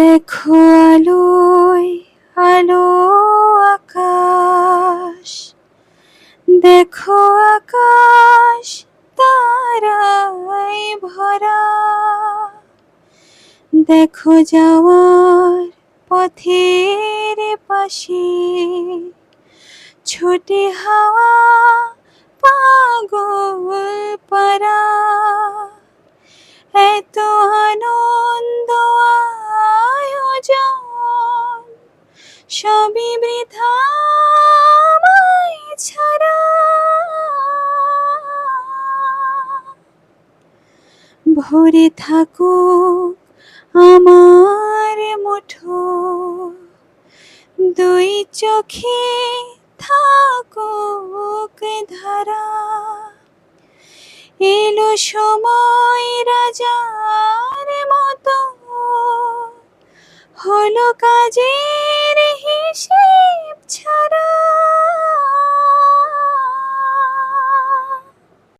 দেখো আলোয় আলো আকাশ, দেখো আকাশ তারায় ভরা, দেখো যাওয়ার পথের পাশে ছোটে হাওয়া পাগল পারা। এত আনন্দ আয়োজন সবই বৃথা আমায় ছাড়া। ভরে থাকুক আমার মুঠো, দুই চোখে থাকুক ধারা। এলো সময় রাজার মতো, হলো কাজে